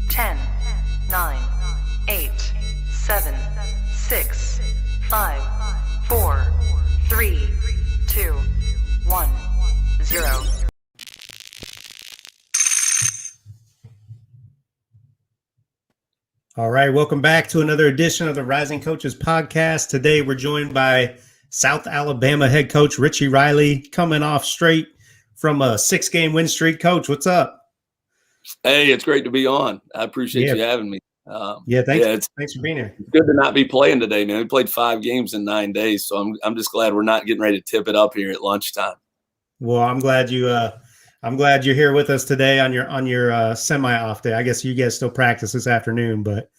10, 9, 8, 7, 6, 5, 4, 3, 2, 1, 0. All right, welcome back to another edition of the Rising Coaches Podcast. Today we're joined by South Alabama head coach Richie Riley, coming off straight from a 6-game win streak. Coach, what's up? Hey, it's great to be on. I appreciate you having me. Thanks for being here. It's good to not be playing today, man. We played 5 games in 9 days, so I'm just glad we're not getting ready to tip it up here at lunchtime. Well, I'm glad you're here with us today on your semi-off day. I guess you guys still practice this afternoon, but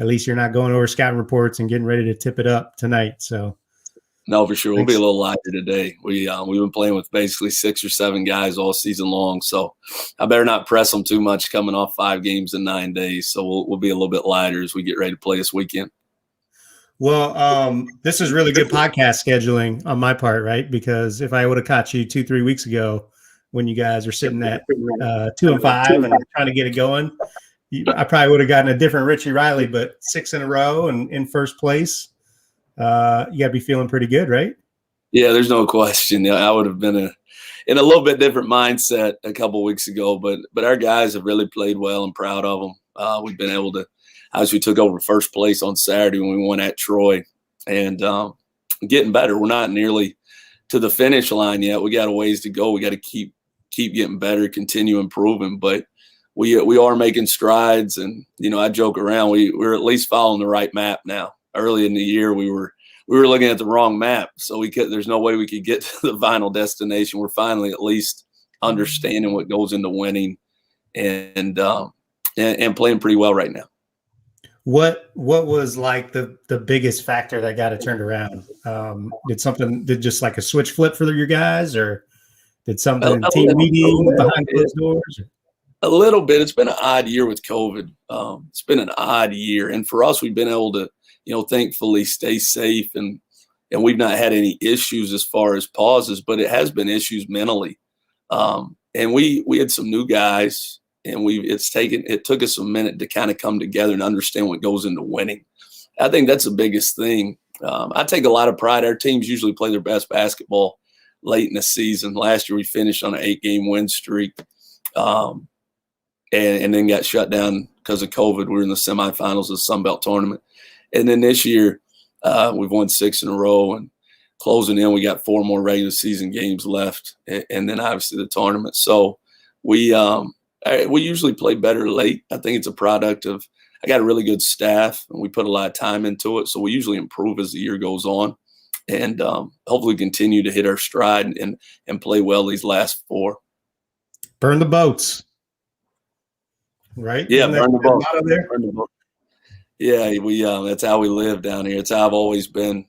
at least you're not going over scouting reports and getting ready to tip it up tonight. So, no, for sure, we'll be a little lighter today. We've been playing with basically 6 or 7 guys all season long, so I better not press them too much coming off 5 games in 9 days. So we'll be a little bit lighter as we get ready to play this weekend. Well, this is really good podcast scheduling on my part, right? Because if I would have caught you 2-3 weeks ago, when you guys are sitting at 2-5 and trying to get it going, I probably would have gotten a different Richie Riley, but 6 in a row and in first place, you got to be feeling pretty good, right? Yeah, there's no question. I would have been in a little bit different mindset a couple of weeks ago, but our guys have really played well and proud of them. We've been able to, as we took over first place on Saturday when we won at Troy, and getting better. We're not nearly to the finish line yet. We got a ways to go. We got to keep getting better, continue improving, but we are making strides. And I joke around, we're at least following the right map now. Early in the year we were looking at the wrong map, so there's no way we could get to the final destination. We're finally at least understanding what goes into winning and playing pretty well right now. What was like the biggest factor that got it turned around? Did just like a switch flip for your guys, or did something in team meeting behind closed doors? A little bit. It's been an odd year with COVID. It's been an odd year. And for us, we've been able to, thankfully stay safe and we've not had any issues as far as pauses, but it has been issues mentally. And we had some new guys, and it took us a minute to kind of come together and understand what goes into winning. I think that's the biggest thing. I take a lot of pride. Our teams usually play their best basketball late in the season. Last year we finished on an 8-game win streak, and then got shut down because of COVID. We were in the semifinals of the Sun Belt tournament. And then this year we've won 6 in a row, and closing in, we got 4 more regular season games left, and then obviously the tournament. So we usually play better late. I think it's a product of, I got a really good staff, and we put a lot of time into it. So we usually improve as the year goes on, and hopefully continue to hit our stride and play well these last 4. Burn the boats. Right? Yeah, burn the boat. Yeah, that's how we live down here. It's how I've always been.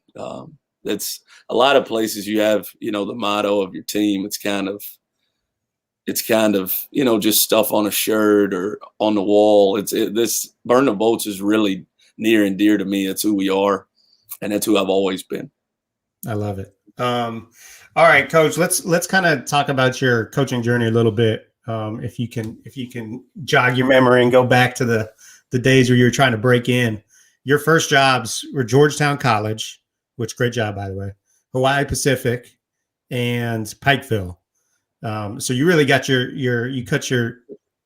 It's a lot of places you have, the motto of your team. It's kind of, just stuff on a shirt or on the wall. This burn the boats is really near and dear to me. It's who we are, and that's who I've always been. I love it. All right, Coach, let's kind of talk about your coaching journey a little bit. If you can jog your memory and go back to the days where you were trying to break in. Your first jobs were Georgetown College, which great job, by the way, Hawaii Pacific, and Pikeville. So you really got you cut your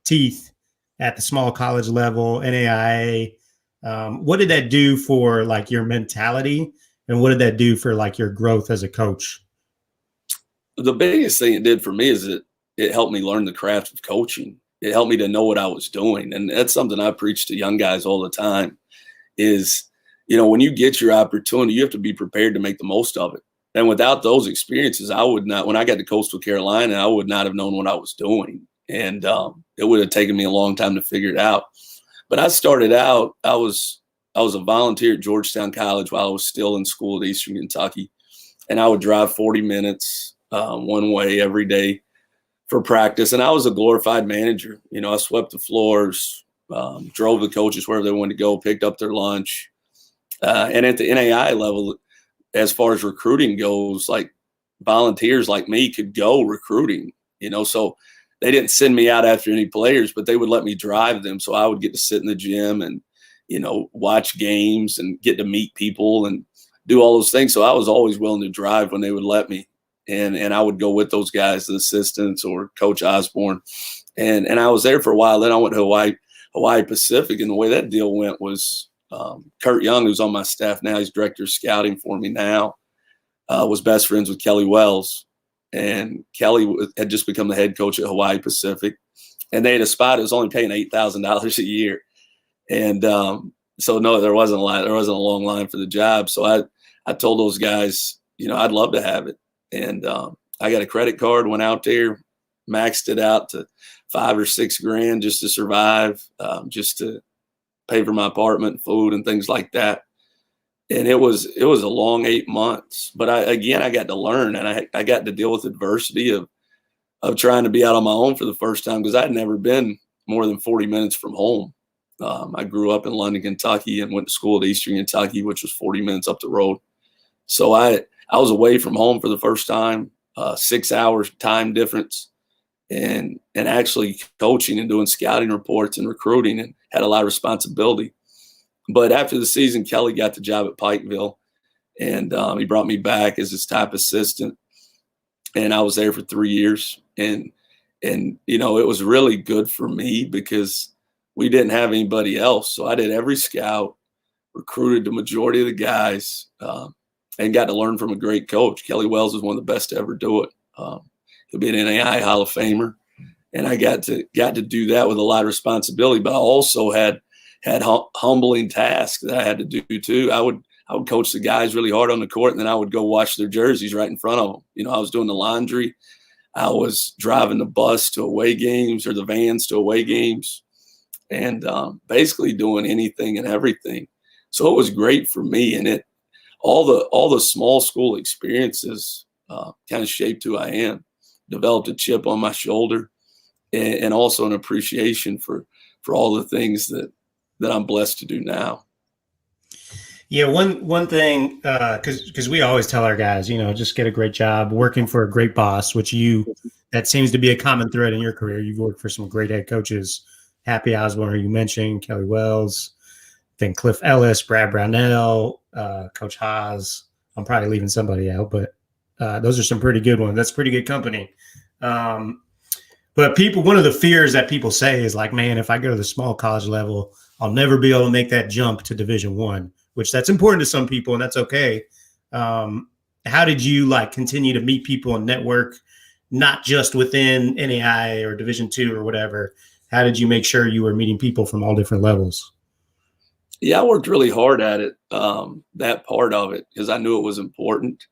teeth at the small college level, NAIA. What did that do for like your mentality, and what did that do for like your growth as a coach? The biggest thing it did for me is it helped me learn the craft of coaching. It helped me to know what I was doing. And that's something I preach to young guys all the time is, when you get your opportunity, you have to be prepared to make the most of it. And without those experiences, I would not, when I got to Coastal Carolina, I would not have known what I was doing. And it would have taken me a long time to figure it out. But I started out, I was a volunteer at Georgetown College while I was still in school at Eastern Kentucky. And I would drive 40 minutes one way every day for practice. And I was a glorified manager. I swept the floors, drove the coaches wherever they wanted to go, picked up their lunch. And at the NAI level, as far as recruiting goes, like volunteers like me could go recruiting So they didn't send me out after any players, but they would let me drive them. So I would get to sit in the gym and, watch games and get to meet people and do all those things. So I was always willing to drive when they would let me. And I would go with those guys, the assistants or Coach Osborne. And I was there for a while. Then I went to Hawaii Pacific. And the way that deal went was Kurt Young, who's on my staff now, he's director of scouting for me now, was best friends with Kelly Wells. And Kelly had just become the head coach at Hawaii Pacific. And they had a spot that was only paying $8,000 a year. And so, no, there wasn't a long line for the job. So I told those guys, I'd love to have it. And I got a credit card, went out there, maxed it out to $5 or $6 grand just to survive, just to pay for my apartment, food, and things like that. And it was a long 8 months. But I got to learn, and I got to deal with adversity of trying to be out on my own for the first time, because I'd never been more than 40 minutes from home. I grew up in London, Kentucky, and went to school at Eastern Kentucky, which was 40 minutes up the road. So I was away from home for the first time, 6 hours time difference, and actually coaching and doing scouting reports and recruiting, and had a lot of responsibility. But after the season, Kelly got the job at Pikeville, and he brought me back as his top assistant, and I was there for 3 years. And it was really good for me because we didn't have anybody else. So I did every scout, recruited the majority of the guys, and got to learn from a great coach. Kelly Wells is one of the best to ever do it. He'll be an NAI Hall of Famer. And I got to do that with a lot of responsibility, but I also had humbling tasks that I had to do too. I would coach the guys really hard on the court, and then I would go wash their jerseys right in front of them. I was doing the laundry. I was driving the bus to away games or the vans to away games, and basically doing anything and everything. So it was great for me, and all the small school experiences kind of shaped who I am. Developed a chip on my shoulder, and also an appreciation for all the things that I'm blessed to do now. Yeah, one thing, because we always tell our guys, just get a great job working for a great boss, that seems to be a common thread in your career. You've worked for some great head coaches, Happy Osborne, you mentioned, Kelly Wells, then Cliff Ellis, Brad Brownell, Coach Haas. I'm probably leaving somebody out, but those are some pretty good ones. That's pretty good company. But one of the fears that people say is like, man, if I go to the small college level, I'll never be able to make that jump to Division I, which that's important to some people, and that's okay. How did you continue to meet people and network, not just within NAI or Division II or whatever? How did you make sure you were meeting people from all different levels? Yeah, I worked really hard at it, that part of it, because I knew it was important.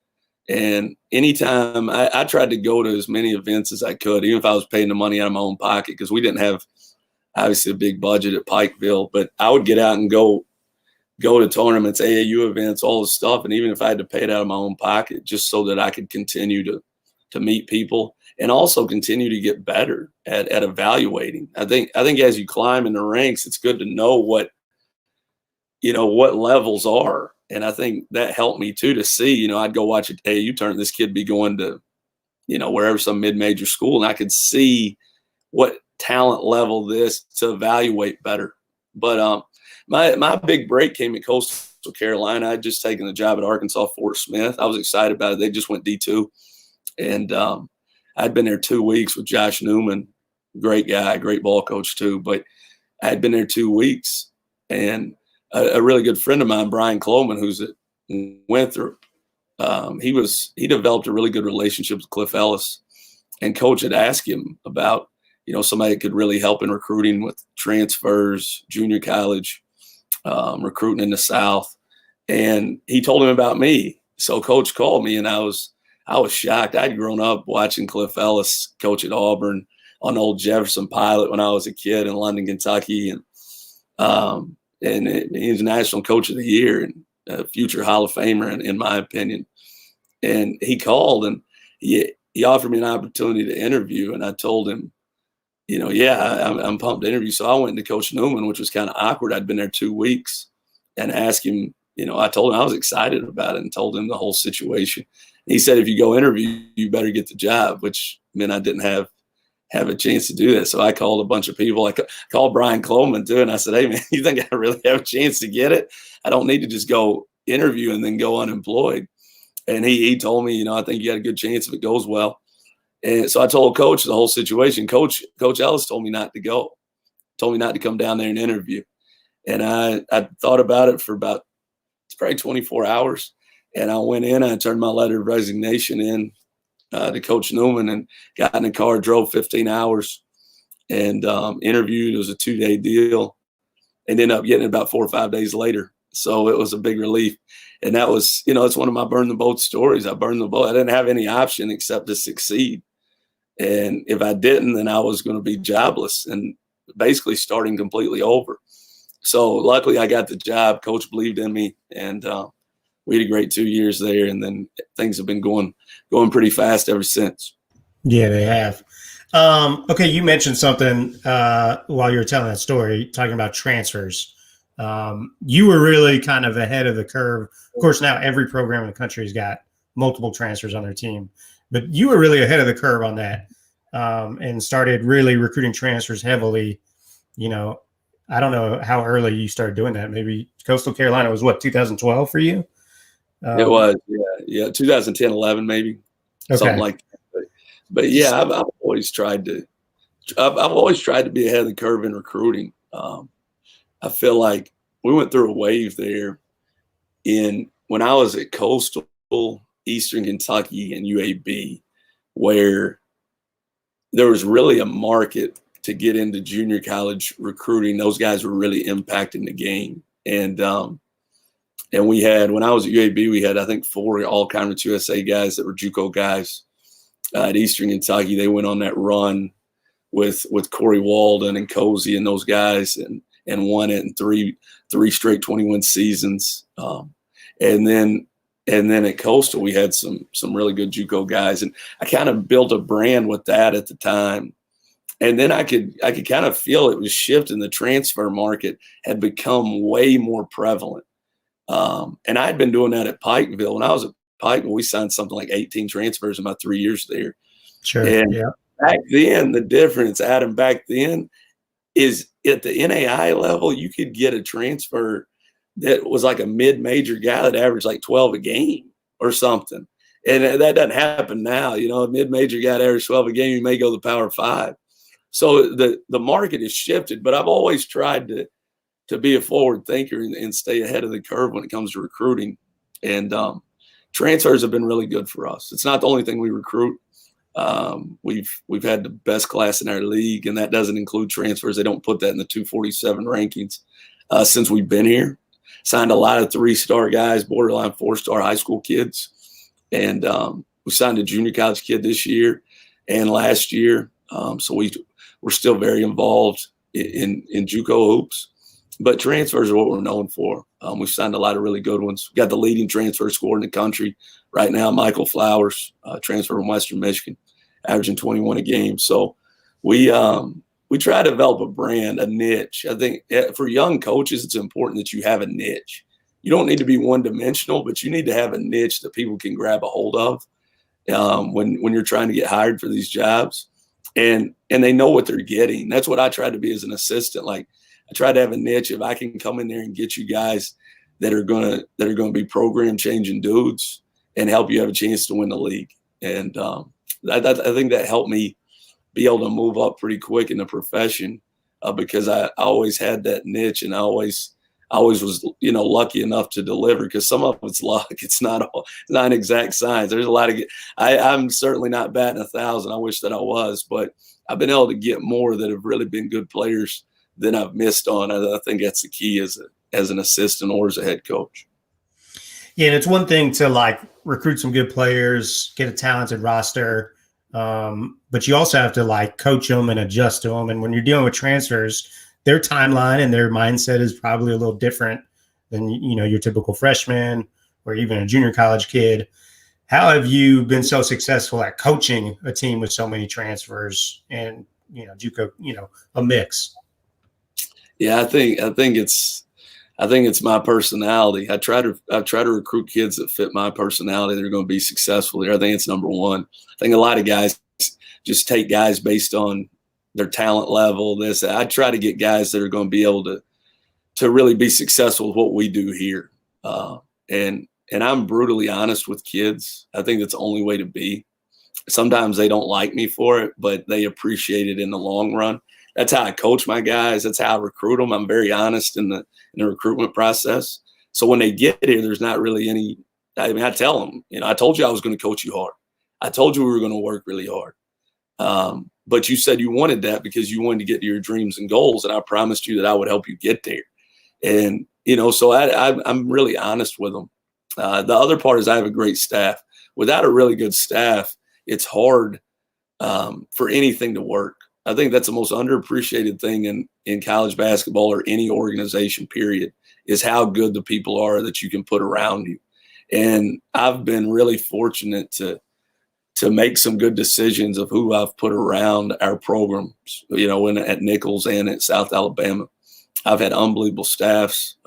And anytime I tried to go to as many events as I could, even if I was paying the money out of my own pocket, because we didn't have obviously a big budget at Pikeville, but I would get out and go to tournaments, AAU events, all this stuff. And even if I had to pay it out of my own pocket, just so that I could continue to meet people and also continue to get better at evaluating. I think as you climb in the ranks, it's good to know what levels are. And I think that helped me too, to see, I'd go watch an AAU tournament. This kid be going to, wherever, some mid-major school, and I could see what talent level this to evaluate better. But my big break came at Coastal Carolina. I'd just taken the job at Arkansas Fort Smith. I was excited about it. They just went D2. And I'd been there 2 weeks with Josh Newman, great guy, great ball coach too. But I had been there 2 weeks, and a really good friend of mine, Brian Cloman, who's at Winthrop, he developed a really good relationship with Cliff Ellis, and Coach had asked him about, somebody that could really help in recruiting with transfers, junior college, recruiting in the South. And he told him about me. So Coach called me, and I was shocked. I'd grown up watching Cliff Ellis coach at Auburn on old Jefferson Pilot when I was a kid in London, Kentucky. And he was National Coach of the Year and a future Hall of Famer, in my opinion. And he called, and he offered me an opportunity to interview. And I told him, I'm pumped to interview. So I went to Coach Newman, which was kind of awkward. I'd been there 2 weeks, and asked him, I told him I was excited about it and told him the whole situation. And he said, if you go interview, you better get the job, which meant I didn't have have a chance to do that. So I called a bunch of people. I called Brian Cloman too, and I said, "Hey man, you think I really have a chance to get it? I don't need to just go interview and then go unemployed." And he told me, I think you got a good chance if it goes well. And so I told Coach the whole situation. Coach Ellis told me not to go, told me not to come down there and interview. And I thought about it for it's probably 24 hours. And I went in, I turned my letter of resignation in to Coach Newman and got in the car, drove 15 hours and interviewed. It was a 2-day deal and ended up getting it about 4 or 5 days later. So it was a big relief. And that was, it's one of my burn the boat stories. I burned the boat. I didn't have any option except to succeed. And if I didn't, then I was going to be jobless and basically starting completely over. So luckily I got the job. Coach believed in me, and we had a great 2 years there. And then things have been going pretty fast ever since. Yeah, they have. Okay, you mentioned something while you were telling that story, talking about transfers. You were really kind of ahead of the curve. Of course, now every program in the country has got multiple transfers on their team, but you were really ahead of the curve on that and started really recruiting transfers heavily. I don't know how early you started doing that. Maybe Coastal Carolina was 2012 for you? It was, yeah, 2010, 11 maybe, something like that. But yeah, I've always tried to be ahead of the curve in recruiting. I feel like we went through a wave there when I was at Coastal, Eastern Kentucky, and UAB, where there was really a market to get into junior college recruiting. Those guys were really impacting the game. And we had, when I was at UAB, we had, I think, 4 all-conference USA guys that were JUCO guys. At Eastern Kentucky, they went on that run with Corey Walden and Cozy and those guys and won it in three straight 21 seasons. And then at Coastal, we had some really good JUCO guys, and I kind of built a brand with that at the time. And then I could kind of feel it was shifting. The transfer market had become way more prevalent. And I'd been doing that at Pikeville. When I was at Pikeville, we signed something like 18 transfers in my 3 years there. Sure. And yeah. Back then, the difference, Adam, back then is at the NAI level, you could get a transfer that was like a mid-major guy that averaged like 12 a game or something. And that doesn't happen now. A mid-major guy that averaged 12 a game, you may go to the Power 5. So the market has shifted, but I've always tried to be a forward thinker and stay ahead of the curve when it comes to recruiting. And transfers have been really good for us. It's not the only thing we recruit. We've had the best class in our league, and that doesn't include transfers. They don't put that in the 247 rankings since we've been here. Signed a lot of 3-star guys, borderline 4-star high school kids. And we signed a junior college kid this year and last year. So we're still very involved in JUCO hoops. But transfers are what we're known for. We've signed a lot of really good ones. We've got the leading transfer scorer in the country right now, Michael Flowers, transfer from Western Michigan, averaging 21 a game. So we try to develop a brand, a niche. I think for young coaches, it's important that you have a niche. You don't need to be one-dimensional, but you need to have a niche that people can grab a hold of when you're trying to get hired for these jobs. And they know what they're getting. That's what I try to be as an assistant. Like, I try to have a niche. If I can come in there and get you guys that are gonna be program changing dudes and help you have a chance to win the league. And I think that helped me be able to move up pretty quick in the profession because I always had that niche, and I always was lucky enough to deliver, because some of it's luck. It's not an exact science. There's a lot of I'm certainly not batting 1,000. I wish that I was, but I've been able to get more that have really been good players than I've missed on. I think that's the key as an assistant or as a head coach. Yeah, and it's one thing to recruit some good players, get a talented roster, but you also have to coach them and adjust to them. And when you're dealing with transfers, their timeline and their mindset is probably a little different than your typical freshman or even a junior college kid. How have you been so successful at coaching a team with so many transfers and JUCO, a mix? Yeah, I think it's my personality. I try to recruit kids that fit my personality. They're going to be successful there. I think it's number one. I think a lot of guys just take guys based on their talent level. I try to get guys that are going to be able to really be successful with what we do here. And I'm brutally honest with kids. I think that's the only way to be. Sometimes they don't like me for it, but they appreciate it in the long run. That's how I coach my guys. That's how I recruit them. I'm very honest in the recruitment process. So when they get here, there's not really any. I mean, I tell them, I told you I was going to coach you hard. I told you we were going to work really hard. But you said you wanted that because you wanted to get to your dreams and goals, and I promised you that I would help you get there. And so I'm really honest with them. The other part is I have a great staff. Without a really good staff, it's hard for anything to work. I think that's the most underappreciated thing in college basketball or any organization, period, is how good the people are that you can put around you. And I've been really fortunate to make some good decisions of who I've put around our programs, at Nichols and at South Alabama. I've had unbelievable staffs.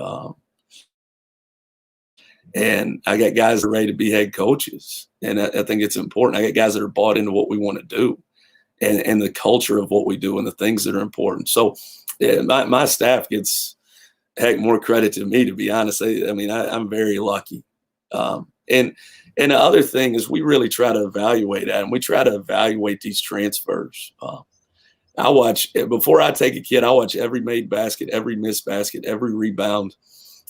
And I got guys that are ready to be head coaches. And I think it's important. I got guys that are bought into what we want to do and the culture of what we do and the things that are important. So my staff gets more credit to me, to be honest. I'm very lucky. And the other thing is we really try to evaluate that, and we try to evaluate these transfers. Before I take a kid, I watch every made basket, every missed basket, every rebound,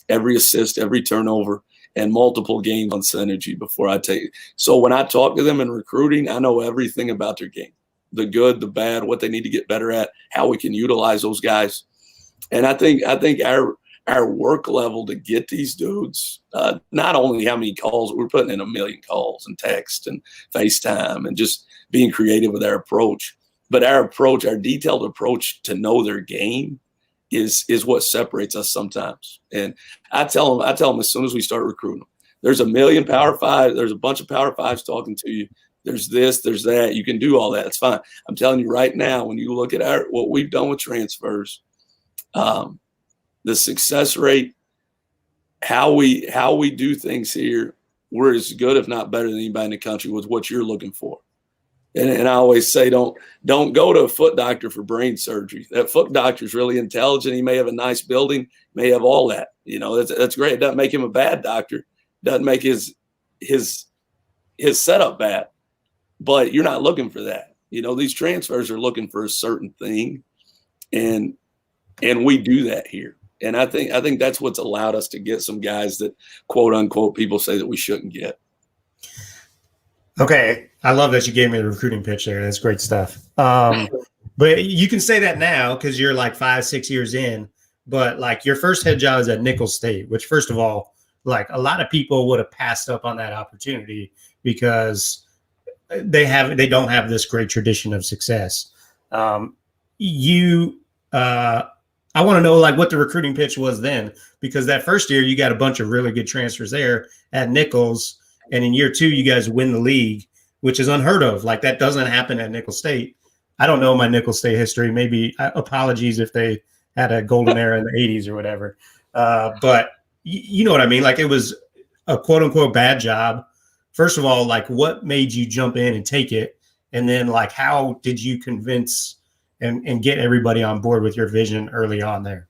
every assist, every turnover, and multiple games on synergy before I take it. So when I talk to them in recruiting, I know everything about their game, the good, the bad, what they need to get better at, how we can utilize those guys. And I think our work level to get these dudes, not only how many calls, we're putting in 1 million calls and text and FaceTime and just being creative with our approach. But our detailed approach to know their game is what separates us sometimes. And I tell them as soon as we start recruiting them, there's 1 million Power Five. There's a bunch of Power Fives talking to you. There's this, there's that. You can do all that. It's fine. I'm telling you right now, when you look at what we've done with transfers, the success rate, how we do things here, we're as good, if not better than anybody in the country with what you're looking for. And I always say, don't go to a foot doctor for brain surgery. That foot doctor is really intelligent. He may have a nice building, may have all that. That's great. It doesn't make him a bad doctor. Doesn't make his setup bad. But you're not looking for that. These transfers are looking for a certain thing, and we do that here. And I think that's what's allowed us to get some guys that, quote unquote, people say that we shouldn't get. Okay. I love that you gave me the recruiting pitch there. That's great stuff. But you can say that now because you're like 5-6 years in, but like your first head job is at Nichols State, which first of all, like a lot of people would have passed up on that opportunity because they don't have this great tradition of success. I want to know like what the recruiting pitch was then, because that first year you got a bunch of really good transfers there at Nichols. And in year 2, you guys win the league, which is unheard of. Like that doesn't happen at Nichols State. I don't know my Nichols State history. Maybe apologies if they had a golden era in the 80s or whatever. But you know what I mean? Like it was a quote unquote bad job. First of all, like what made you jump in and take it? And then like, how did you convince and get everybody on board with your vision early on there?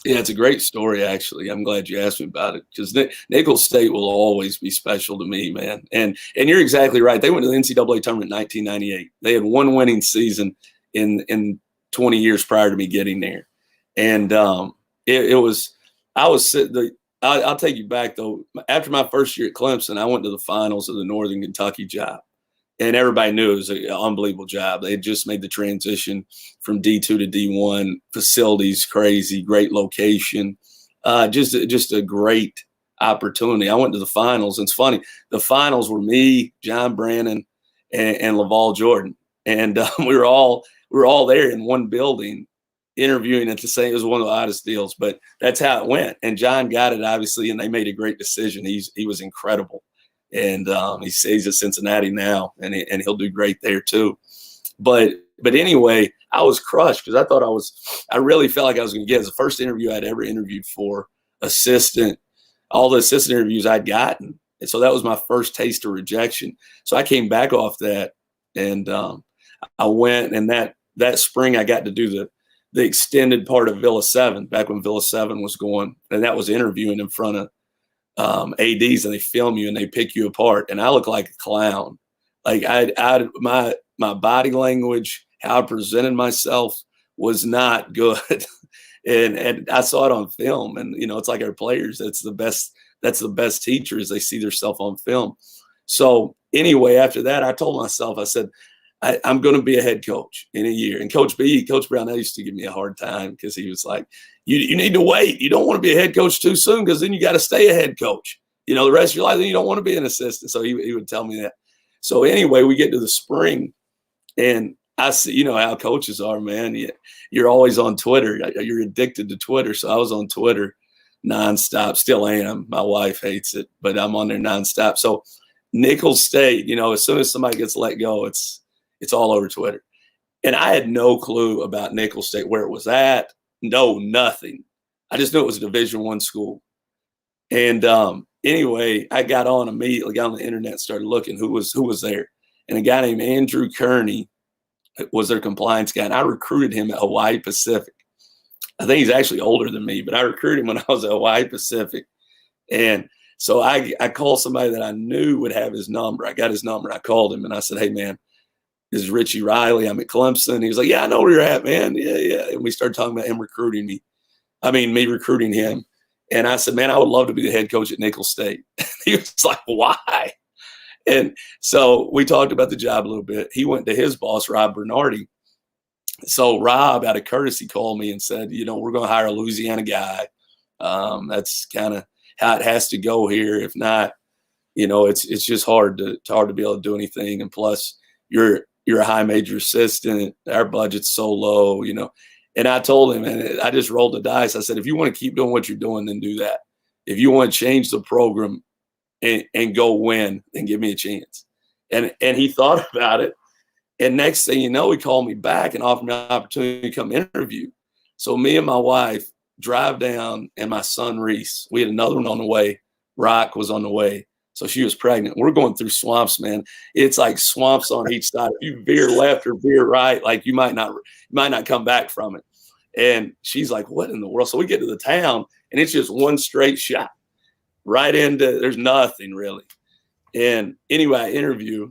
Yeah, it's a great story, actually. I'm glad you asked me about it because Nichols State will always be special to me, man. And you're exactly right. They went to the NCAA tournament in 1998. They had one winning season in 20 years prior to me getting there. And I'll take you back, though. After my first year at Clemson, I went to the finals of the Northern Kentucky job. And everybody knew it was an unbelievable job. They had just made the transition from D2 to D1. Facilities crazy, great location, just a great opportunity. I went to the finals. And it's funny, the finals were me, John Brannon, and Laval Jordan, and we were all there in one building, interviewing at the same. It was one of the oddest deals, but that's how it went. And John got it, obviously, and they made a great decision. He was incredible. And he stays at Cincinnati now, and he'll do great there too. But anyway, I was crushed because I really felt like I was going to get it. It was the first interview I'd ever interviewed for assistant, all the assistant interviews I'd gotten. And so that was my first taste of rejection. So I came back off that And I went, and that spring I got to do the extended part of Villa 7, back when Villa 7 was going, and that was interviewing in front of ADs, and they film you and they pick you apart. And I look like a clown. Like my body language, how I presented myself was not good. and I saw it on film, and it's like our players. That's the best teachers. They see themselves on film. So anyway, after that, I told myself, I said, I'm going to be a head coach in a year. And Coach Brown used to give me a hard time because he was like, you need to wait. You don't want to be a head coach too soon, because then you got to stay a head coach, the rest of your life. Then you don't want to be an assistant. So he would tell me that. So anyway, we get to the spring, and I see, how coaches are, man. You're always on Twitter. You're addicted to Twitter. So I was on Twitter nonstop. Still am. My wife hates it, but I'm on there nonstop. So Nicholls State, as soon as somebody gets let go, it's all over Twitter. And I had no clue about Nicholls State, where it was at. No, nothing. I just knew it was a Division I school. And anyway, I got on immediately, got on the internet, started looking who was there. And a guy named Andrew Kearney was their compliance guy. And I recruited him at Hawaii Pacific. I think he's actually older than me, but I recruited him when I was at Hawaii Pacific. And so I called somebody that I knew would have his number. I got his number. I called him and I said, hey, man, this is Richie Riley. I'm at Clemson. He was like, yeah, I know where you're at, man. Yeah. And we started talking about him recruiting me. Me recruiting him. And I said, man, I would love to be the head coach at Nicholls State. He was like, why? And so we talked about the job a little bit. He went to his boss, Rob Bernardi. So Rob, out of courtesy, called me and said, we're going to hire a Louisiana guy. That's kind of how it has to go here. If not, it's just hard to be able to do anything. And plus, you're a high major assistant. Our budget's so low, And I told him, and I just rolled the dice. I said, if you want to keep doing what you're doing, then do that. If you want to change the program and go win, then give me a chance. And he thought about it. And next thing you know, he called me back and offered me an opportunity to come interview. So me and my wife drive down, and my son Reese, we had another one on the way. Rock was on the way. So she was pregnant. We're going through swamps, man. It's like swamps on each side. If you veer left or veer right, like you might not come back from it. And she's like, what in the world? So we get to the town, and it's just one straight shot right into, there's nothing really. And anyway, I interview.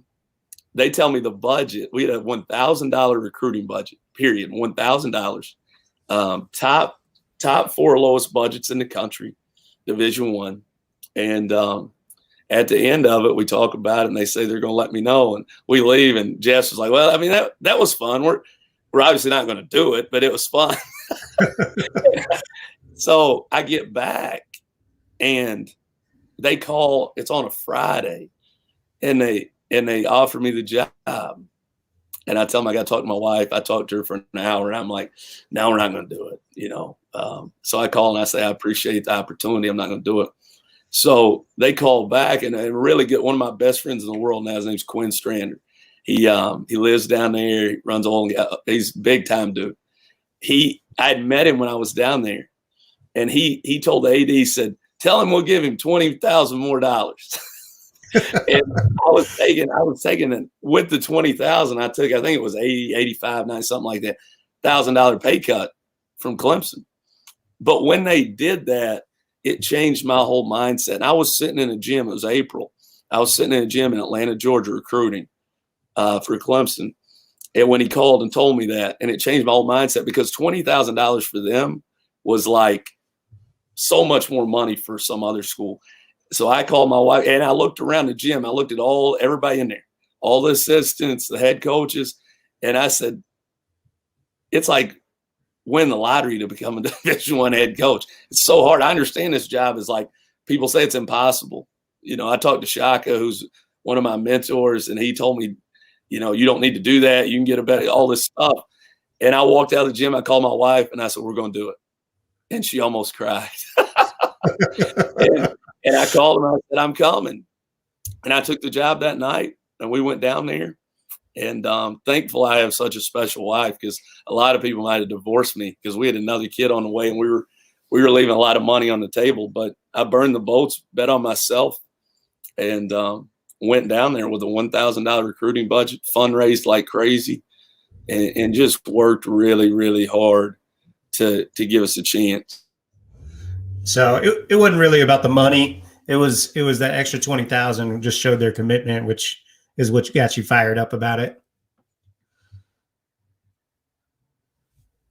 They tell me the budget. We had a $1,000 recruiting budget, period, $1,000. Top 4 lowest budgets in the country, Division I. And at the end of it, we talk about it, and they say they're going to let me know. And we leave, and Jess was like, well, that was fun. We're obviously not going to do it, but it was fun. So I get back, and they call. It's on a Friday, and they offer me the job. And I tell them I got to talk to my wife. I talked to her for an hour, and I'm like, no, we're not going to do it, So I call and I say, I appreciate the opportunity. I'm not going to do it. So they call back, and really get one of my best friends in the world now. His name's Quinn Strander. He lives down there. He runs oil. He's a big time dude. I had met him when I was down there, and he told the AD, he said, tell him we'll give him $20,000 more. And I was taking it with the 20,000. I think it was 80, 85, 90, something like that, $1,000 pay cut from Clemson. But when they did that, it changed my whole mindset. And I was sitting in a gym. It was April. I was sitting in a gym in Atlanta, Georgia, recruiting for Clemson. And when he called and told me that, and it changed my whole mindset, because $20,000 for them was like so much more money for some other school. So I called my wife, and I looked around the gym. I looked at everybody in there, all the assistants, the head coaches. And I said, it's like win the lottery to become a Division I head coach. It's so hard. I understand this job is like, people say it's impossible. I talked to Shaka, who's one of my mentors, and he told me, you don't need to do that. You can get a better, all this stuff. And I walked out of the gym. I called my wife, and I said, we're going to do it. And she almost cried. And I called her and I said, I'm coming. And I took the job that night, and we went down there. And thankful I have such a special wife, because a lot of people might have divorced me, because we had another kid on the way, and we were leaving a lot of money on the table. But I burned the boats, bet on myself, and went down there with a $1,000 recruiting budget, fundraised like crazy, and just worked really, really hard to give us a chance. So it wasn't really about the money. It was that extra 20,000 just showed their commitment, which is what got you fired up about it.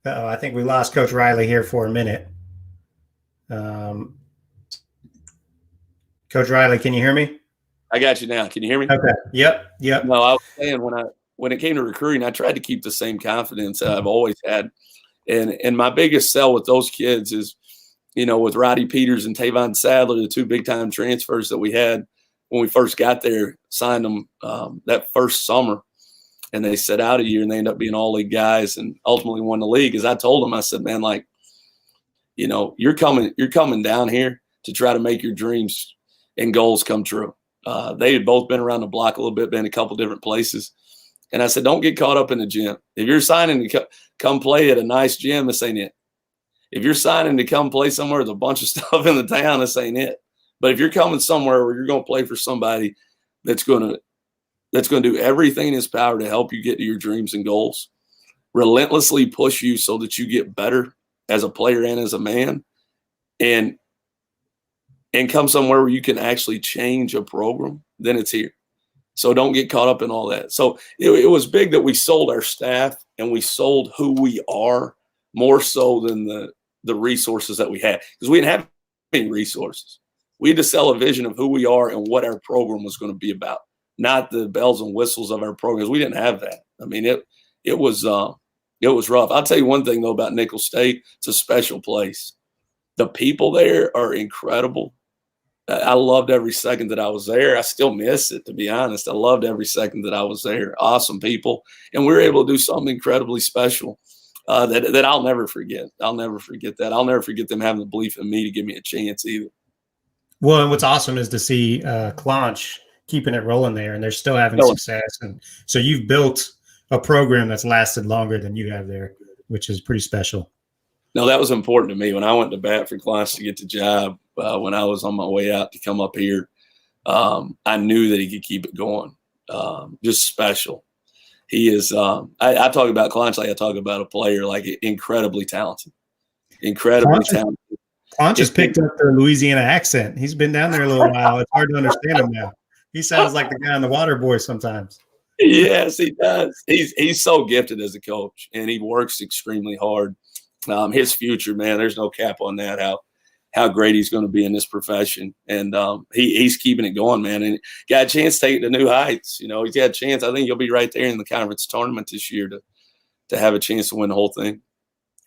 I think we lost Coach Riley here for a minute. Coach Riley, can you hear me? I got you now. Can you hear me? Okay. Yep. No, I was saying when it came to recruiting, I tried to keep the same confidence that I've always had. And my biggest sell with those kids is, with Roddy Peters and Tavon Sadler, the 2 big-time transfers that we had when we first got there, signed them that first summer. And they set out a year, and they ended up being all-league guys and ultimately won the league. As I told them, I said, man, you're coming down here to try to make your dreams and goals come true. They had both been around the block a little bit, been a couple different places. And I said, don't get caught up in the gym. If you're signing to come play at a nice gym, this ain't it. If you're signing to come play somewhere with a bunch of stuff in the town, this ain't it. But if you're coming somewhere where you're going to play for somebody that's going to do everything in his power to help you get to your dreams and goals, relentlessly push you so that you get better as a player and as a man, and come somewhere where you can actually change a program, then it's here. So don't get caught up in all that. So it was big that we sold our staff and we sold who we are more so than the resources that we had, because we didn't have any resources. We had to sell a vision of who we are and what our program was going to be about, not the bells and whistles of our programs. We didn't have that. I mean, it was rough. I'll tell you one thing though about Nicholls State. It's a special place. The people there are incredible. I loved every second that I was there. I still miss it, to be honest. I loved every second that I was there. Awesome people. And we were able to do something incredibly special that I'll never forget. I'll never forget that. I'll never forget them having the belief in me to give me a chance either. Well, and what's awesome is to see Clonch keeping it rolling there, and they're still having success. And so you've built a program that's lasted longer than you have there, which is pretty special. No, that was important to me. When I went to bat for Clonch to get the job, when I was on my way out to come up here, I knew that he could keep it going. Just special. He is I talk about Clonch like I talk about a player, like incredibly talented. Incredibly talented. Clonch has picked up the Louisiana accent. He's been down there a little while. It's hard to understand him now. He sounds like the guy on the Water Boy sometimes. Yes, he does. He's so gifted as a coach, and he works extremely hard. His future, man, there's no cap on that. How great he's going to be in this profession, and he's keeping it going, man. And got a chance to take it to new heights. He's got a chance. I think he'll be right there in the conference tournament this year to have a chance to win the whole thing.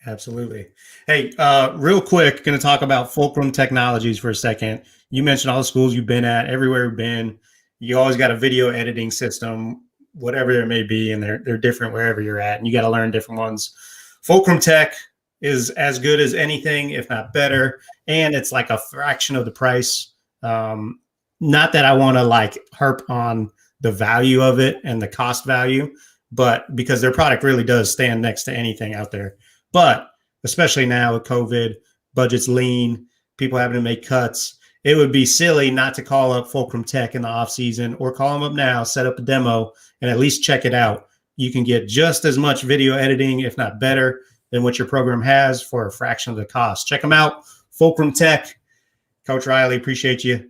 Absolutely. Hey, real quick, going to talk about Fulcrum Technologies for a second. You mentioned all the schools you've been at, everywhere you've been. You always got a video editing system, whatever there may be, and they're different wherever you're at, and you got to learn different ones. Fulcrum Tech is as good as anything, if not better, and it's like a fraction of the price. Not that I want to harp on the value of it and the cost value, but because their product really does stand next to anything out there. But especially now with COVID, budgets lean, people having to make cuts, it would be silly not to call up Fulcrum Tech in the off season, or call them up now, set up a demo, and at least check it out. You can get just as much video editing, if not better, than what your program has for a fraction of the cost. Check them out, Fulcrum Tech. Coach Riley, appreciate you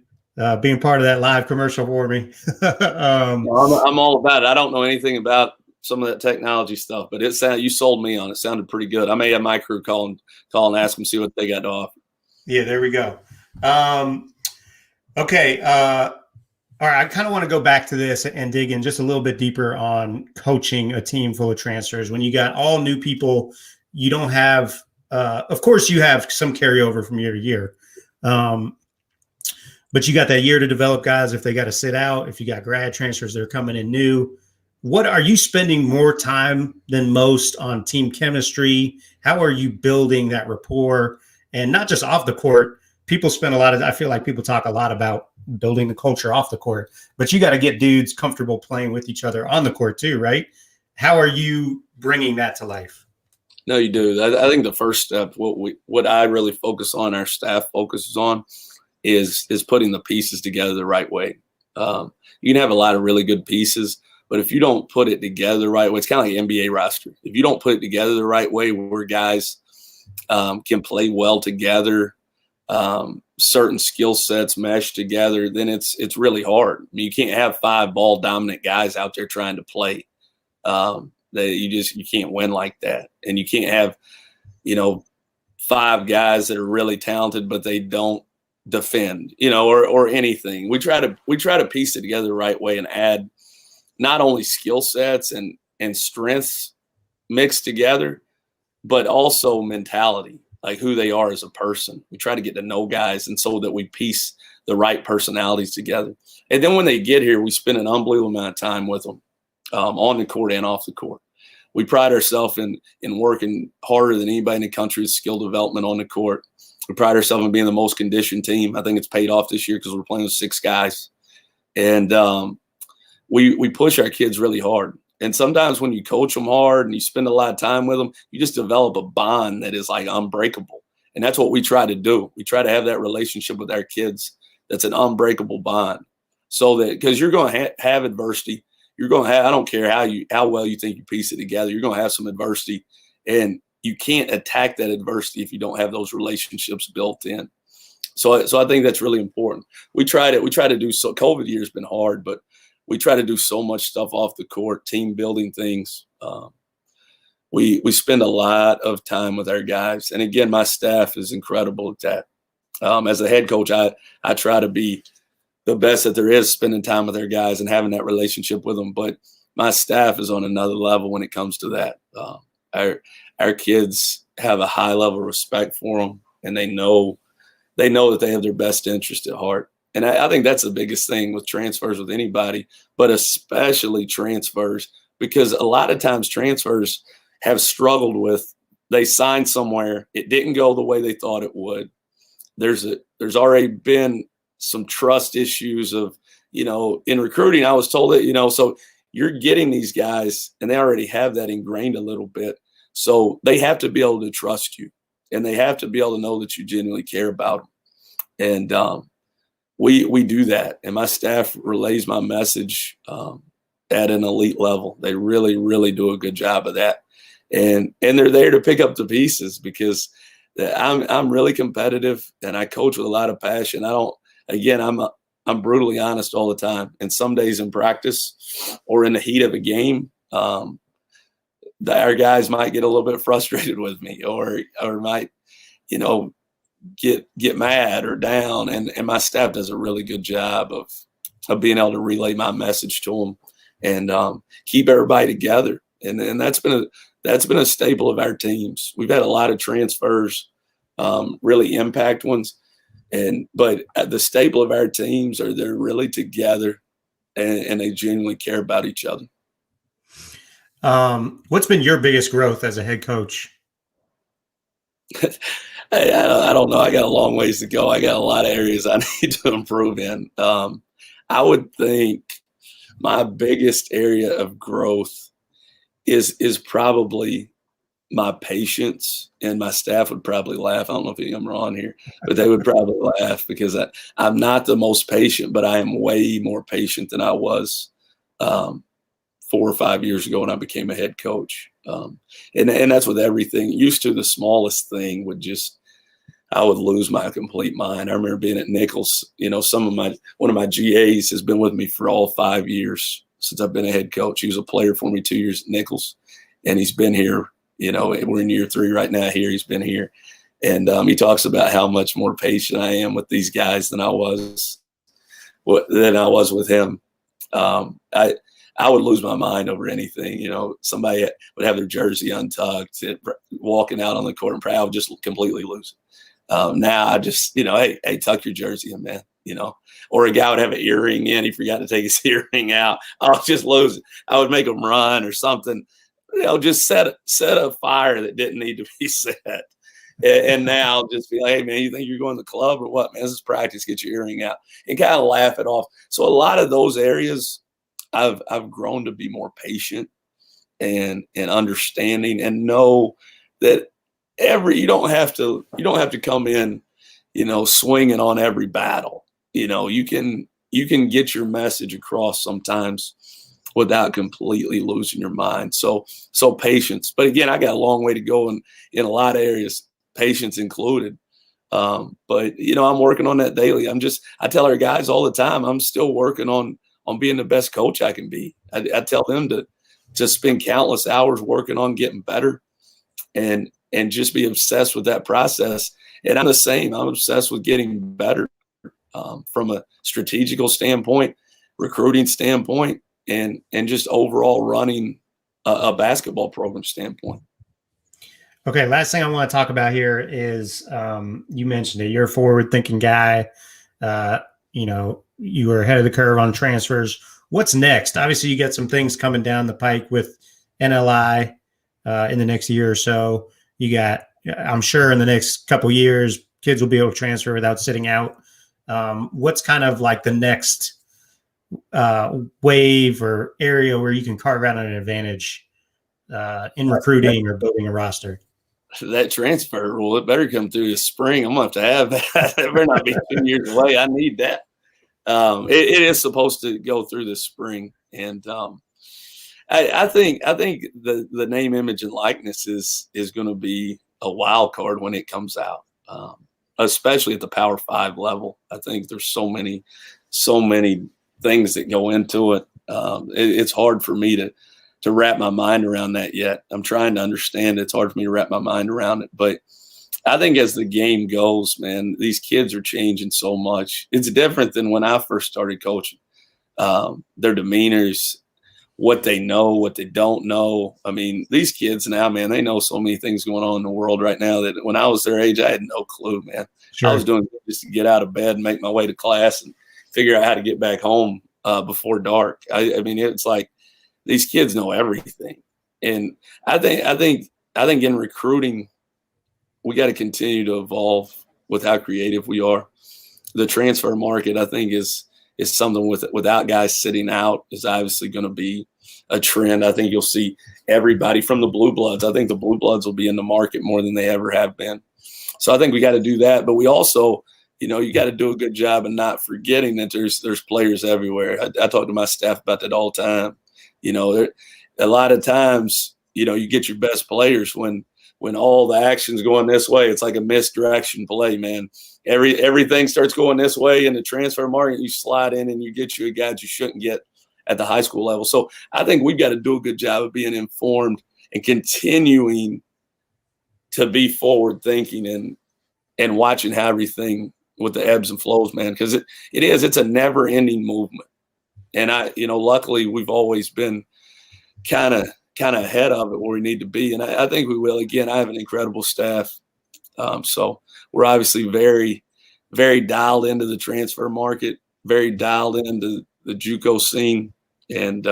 being part of that live commercial for me. I'm all about it. I don't know anything about some of that technology stuff, but you sold me on it. Sounded pretty good. I may have my crew call and ask them, see what they got to offer. Yeah, there we go. Okay. All right. I kind of want to go back to this and dig in just a little bit deeper on coaching a team full of transfers. When you got all new people, you don't have, of course you have some carryover from year to year. But you got that year to develop guys if they got to sit out, if you got grad transfers that are coming in new. What are you spending more time than most on team chemistry? How are you building that rapport? And not just off the court. People spend I feel like people talk a lot about building the culture off the court, but you got to get dudes comfortable playing with each other on the court too, right? How are you bringing that to life? No, you do. I think the first step, what I really focus on, our staff focuses on, is putting the pieces together the right way. You can have a lot of really good pieces, but if you don't put it together the right way, it's kind of like NBA roster. If you don't put it together the right way, where guys can play well together, certain skill sets mesh together, then it's really hard. I mean, you can't have 5 ball dominant guys out there trying to play. You can't win like that, and you can't have 5 guys that are really talented but they don't defend, or anything. We try to piece it together the right way and add not only skill sets and strengths mixed together, but also mentality, like who they are as a person. We try to get to know guys, and so that we piece the right personalities together. And then when they get here, we spend an unbelievable amount of time with them, on the court and off the court. We pride ourselves in working harder than anybody in the country with skill development on the court. We pride ourselves in being the most conditioned team. I think it's paid off this year because we're playing with 6 guys. And we push our kids really hard. And sometimes when you coach them hard and you spend a lot of time with them, you just develop a bond that is like unbreakable. And that's what we try to do. We try to have that relationship with our kids that's an unbreakable bond. So that, because you're going to have adversity, you're going to have, I don't care how well you think you piece it together, you're going to have some adversity, and you can't attack that adversity if you don't have those relationships built in. So I think that's really important. We try to do so. COVID year has been hard, but we try to do so much stuff off the court, team building things. We spend a lot of time with our guys, and again, my staff is incredible at that. As a head coach, I try to be the best that there is, spending time with their guys and having that relationship with them. But my staff is on another level when it comes to that. Our kids have a high level of respect for them, and they know that they have their best interest at heart. And I think that's the biggest thing with transfers with anybody, but especially transfers, because a lot of times transfers have struggled with, they signed somewhere, it didn't go the way they thought it would. There's already been some trust issues of, in recruiting, I was told that, so you're getting these guys and they already have that ingrained a little bit. So they have to be able to trust you, and they have to be able to know that you genuinely care about them. And we do that. And my staff relays my message at an elite level. They really, really do a good job of that. And they're there to pick up the pieces, because I'm really competitive and I coach with a lot of passion. I'm brutally honest all the time. And some days in practice or in the heat of a game, our guys might get a little bit frustrated with me, or might, get mad or down. And my staff does a really good job of being able to relay my message to them and keep everybody together. And that's been a staple of our teams. We've had a lot of transfers, really impact ones. But the staple of our teams are they're really together, and they genuinely care about each other. What's been your biggest growth as a head coach? I don't know. I got a long ways to go. I got a lot of areas I need to improve in. I would think my biggest area of growth is probably my patience, and my staff would probably laugh. I don't know if I'm wrong here, but they would probably laugh, because I'm not the most patient, but I am way more patient than I was 4 or 5 years ago when I became a head coach. And that's with everything. Used to, the smallest thing I would lose my complete mind. I remember being at Nichols, one of my GAs has been with me for all 5 years since I've been a head coach. He was a player for me 2 years at Nichols, and he's been here, we're in year 3 right now here. He's been here. And he talks about how much more patient I am with these guys than I was with him. I would lose my mind over anything. Somebody would have their jersey untucked, walking out on the court, and I would just completely lose it. Now I just, hey, tuck your jersey in, man. Or a guy would have an earring in, he forgot to take his earring out. I'll just lose it. I would make him run or something. Just set a fire that didn't need to be set. And now just be like, hey, man, you think you're going to the club or what? Man, this is practice. Get your earring out, and kind of laugh it off. So a lot of those areas, I've grown to be more patient and understanding, and know that you don't have to come in, swinging on every battle. You can you can get your message across sometimes without completely losing your mind. So patience. But again, I got a long way to go in a lot of areas, patience included. But I'm working on that daily. I tell our guys all the time, I'm still working on being the best coach I can be. I tell them to spend countless hours working on getting better and just be obsessed with that process. And I'm the same. I'm obsessed with getting better from a strategical standpoint, recruiting standpoint, and just overall running a basketball program standpoint. Okay, last thing I want to talk about here is you mentioned it. You're a forward-thinking guy. You were ahead of the curve on transfers. What's next? Obviously, you got some things coming down the pike with NLI in the next year or so. You got, I'm sure, in the next couple years, kids will be able to transfer without sitting out. What's kind of like the next wave or area where you can carve out an advantage in recruiting or building a roster? That transfer rule, it better come through this spring. I'm going to have that. It better not be 2 years away. I need that. It is supposed to go through this spring. And I think the name, image, and likeness is going to be a wild card when it comes out, especially at the Power 5 level. I think there's so many things that go into it. It's hard for me to wrap my mind around that yet. I'm trying to understand it. It's hard for me to wrap my mind around it. But I think as the game goes, man, these kids are changing so much. It's different than when I first started coaching. Their demeanors, what they know, what they don't know. I mean, these kids now, man, they know so many things going on in the world right now that when I was their age, I had no clue, man. Sure. I was doing just to get out of bed and make my way to class and figure out how to get back home before dark. I mean, it's like, these kids know everything. And I think in recruiting, we got to continue to evolve with how creative we are. The transfer market, I think, is something without guys sitting out is obviously going to be a trend. I think you'll see everybody from the Blue Bloods. I think the Blue Bloods will be in the market more than they ever have been. So I think we got to do that. But we also, you got to do a good job of not forgetting that there's players everywhere. I talk to my staff about that all the time. A lot of times, you get your best players when all the action's going this way. It's like a misdirection play, man. Everything starts going this way in the transfer market. You slide in and you get you a guy you shouldn't get at the high school level. So I think we've got to do a good job of being informed and continuing to be forward thinking and watching how everything with the ebbs and flows, man, because it's a never ending movement. And luckily we've always been kind of ahead of it where we need to be. And I think we will. Again, I have an incredible staff. So we're obviously very, very dialed into the transfer market, very dialed into the JUCO scene, and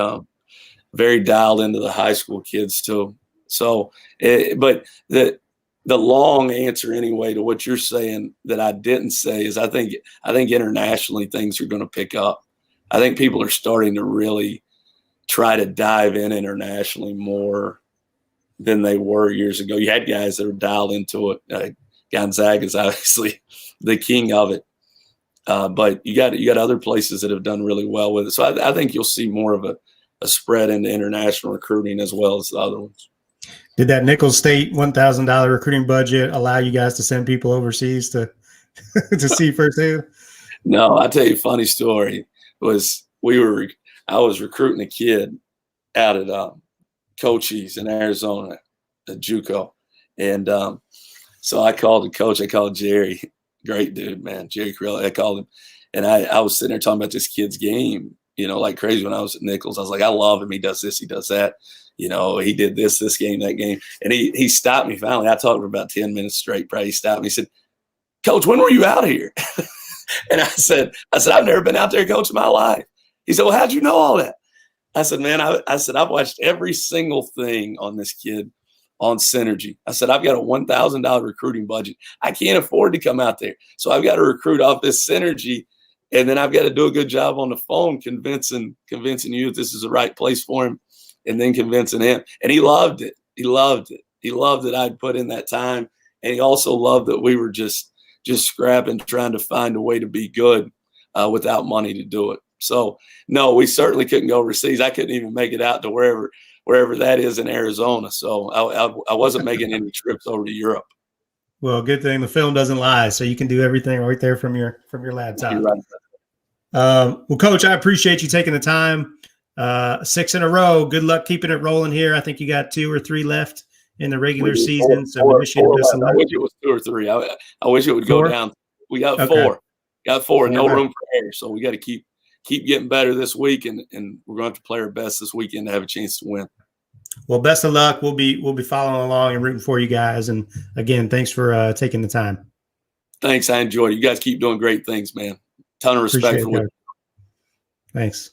very dialed into the high school kids too. So, but the long answer anyway to what you're saying that I didn't say is I think internationally things are going to pick up. I think people are starting to really try to dive in internationally more than they were years ago. You had guys that were dialed into it. Gonzaga is obviously the king of it. But you got other places that have done really well with it. So I think you'll see more of a spread into international recruiting as well as the other ones. Did that Nicholls State $1,000 recruiting budget allow you guys to send people overseas to see firsthand? No, I'll tell you a funny story. I was recruiting a kid out at Cochise in Arizona at JUCO. And so I called the coach. I called Jerry. Great dude, man. Jerry Correll. I called him. And I was sitting there talking about this kid's game, like crazy when I was at Nicholls. I was like, I love him. He does this. He does that. He did this game, that game. And he stopped me finally. I talked for about 10 minutes straight. Probably he stopped me. He said, Coach, when were you out here? And I said, I've never been out there, Coach, in my life. He said, well, how'd you know all that? I said, man, I've watched every single thing on this kid on Synergy. I said, I've got a $1,000 recruiting budget. I can't afford to come out there. So I've got to recruit off this Synergy. And then I've got to do a good job on the phone convincing you that this is the right place for him, and then convincing him. And he loved it. He loved it. He loved that I'd put in that time. And he also loved that we were just scrapping, trying to find a way to be good. without money to do it. So no, we certainly couldn't go overseas. I couldn't even make it out to wherever that is in Arizona. So I wasn't making any trips over to Europe. Well, good thing the film doesn't lie, so you can do everything right there from your laptop. You're right. Well, Coach, I appreciate you taking the time. 6 in a row. Good luck keeping it rolling here. I think you got 2 or 3 left in the regular season. So we wish you the best of luck. I wish it was 2 or 3. I wish it would 4? go down. We got Okay. 4. Got 4. No All right. room for error. So we got to keep getting better this week, and we're going to have to play our best this weekend to have a chance to win. Well, best of luck. We'll be following along and rooting for you guys. And again, thanks for taking the time. Thanks. I enjoyed it. You guys keep doing great things, man. Ton of respect Appreciate for what it. Thanks.